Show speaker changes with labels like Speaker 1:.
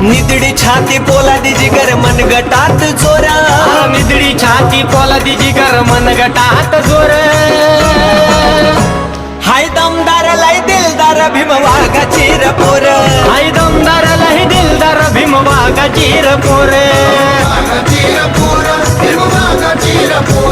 Speaker 1: निदडी छाती पोलादी जिगर मनगटात जोर
Speaker 2: निदडी छाती पोलादी जिगर मनगटात जोर
Speaker 1: हाय दमदार लाई दिलदार भीम वाघाची रपोर
Speaker 2: हाय दमदार लय दिलदार भीम वाघाची रपोर
Speaker 3: वाघाची रपोर भीम वाघाची रपोर